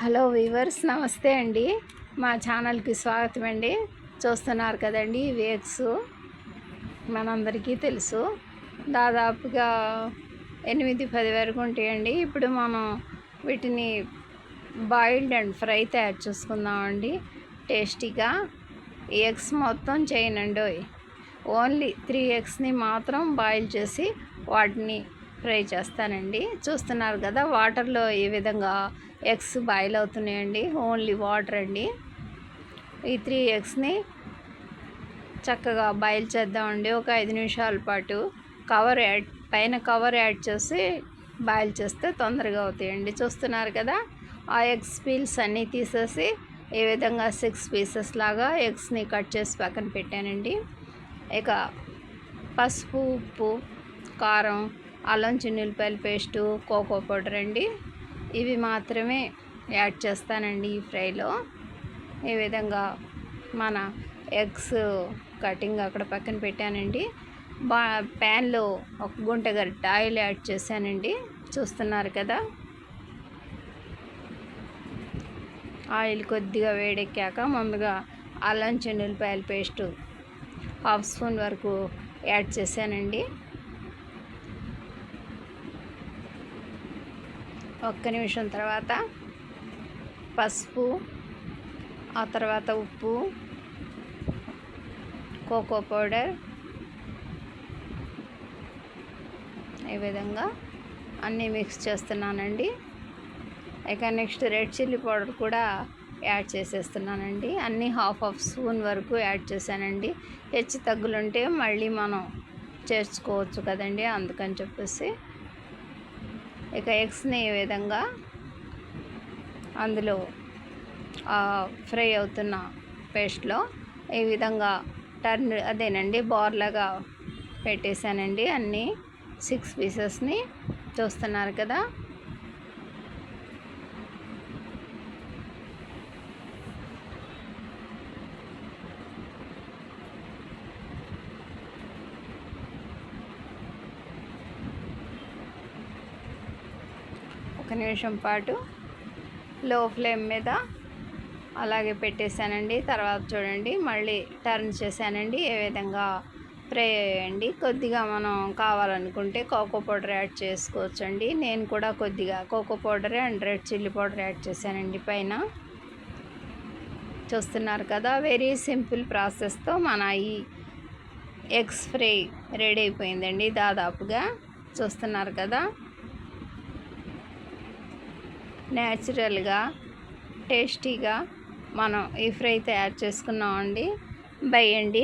Hello weavers, నమస్తే అండి. మా ఛానల్కి స్వాగతం అండి. చూస్తున్నారు కదండి, ఇవి ఎగ్స్ మనందరికీ తెలుసు. దాదాపుగా 8-10 వరకు ఉంటాయండి. ఇప్పుడు మనం వీటిని బాయిల్డ్ అండ్ ఫ్రై తయారు చేసుకుందామండి టేస్టీగా. ఈ ఎగ్స్ మొత్తం చేయనండి, ఓన్లీ 3 ఎగ్స్ని మాత్రం బాయిల్ చేసి వాటిని ఫ్రై చేస్తానండి. చూస్తున్నారు కదా, వాటర్లో ఈ విధంగా ఎగ్స్ బాయిల్ అవుతున్నాయండి. ఓన్లీ వాటర్ అండి. ఈ 3 ఎగ్స్ని చక్కగా బాయిల్ చేద్దామండి. ఒక 5 నిమిషాల పాటు పైన కవర్ యాడ్ చేసి బాయిల్ చేస్తే తొందరగా అవుతాయండి. చూస్తున్నారు కదా, ఆ ఎగ్స్ పీల్స్ అన్నీ తీసేసి ఈ విధంగా 6 పీసెస్ లాగా ఎగ్స్ని కట్ చేసి పక్కన పెట్టానండి. ఇక పసుపు, ఉప్పు, కారం, అల్లం చిన్నులపాయల పేస్టు, కోకో పౌడర్ అండి, ఇవి మాత్రమే యాడ్ చేస్తానండి ఈ ఫ్రైలో. ఈ విధంగా మన ఎగ్స్ కటింగ్ అక్కడ పక్కన పెట్టానండి. ప్యాన్లో ఒక గుంటగరిటె ఆయిల్ యాడ్ చేశానండి. చూస్తున్నారు కదా, ఆయిల్ కొద్దిగా వేడెక్కాక ముందుగా అల్లం చిన్నులపాయల పేస్టు 1/2 స్పూన్ వరకు యాడ్ చేశానండి. ఒక్క నిమిషం తర్వాత పసుపు, ఆ తర్వాత ఉప్పు, కోకో పౌడర్, ఈ విధంగా అన్నీ మిక్స్ చేస్తున్నానండి. ఇక నెక్స్ట్ రెడ్ చిల్లీ పౌడర్ కూడా యాడ్ చేసేస్తున్నానండి. అన్నీ 1/2 స్పూన్ వరకు యాడ్ చేశానండి. హెచ్చు తగ్గులుంటే మళ్ళీ మనం చేర్చుకోవచ్చు కదండి, అందుకని చెప్పేసి. ఇక ఎగ్స్ని ఈ విధంగా అందులో ఫ్రై అవుతున్న పేస్ట్లో ఈ విధంగా అదేనండి బార్లాగా పెట్టేశానండి అన్నీ 6 పీసెస్ని. చూస్తున్నారు కదా, ఒక నిమిషం పాటు లో ఫ్లేమ్ మీద అలాగే పెట్టేశానండి. తర్వాత చూడండి, మళ్ళీ టర్న్ చేశానండి. ఏ విధంగా ఫ్రై అయ్యండి. కొద్దిగా మనం కావాలనుకుంటే కోకో పౌడర్ యాడ్ చేసుకోవచ్చండి. నేను కూడా కొద్దిగా cocoa powder and red chilli powder add చేశానండి పైన. చూస్తున్నారు కదా, వెరీ సింపుల్ ప్రాసెస్తో మన ఈ ఎగ్స్ ఫ్రై రెడీ అయిపోయిందండి దాదాపుగా. చూస్తున్నారు కదా, న్యాచురల్గా టేస్టీగా మనం ఈ ఫ్రై తయారు చేసుకున్నామండి. బై అండి.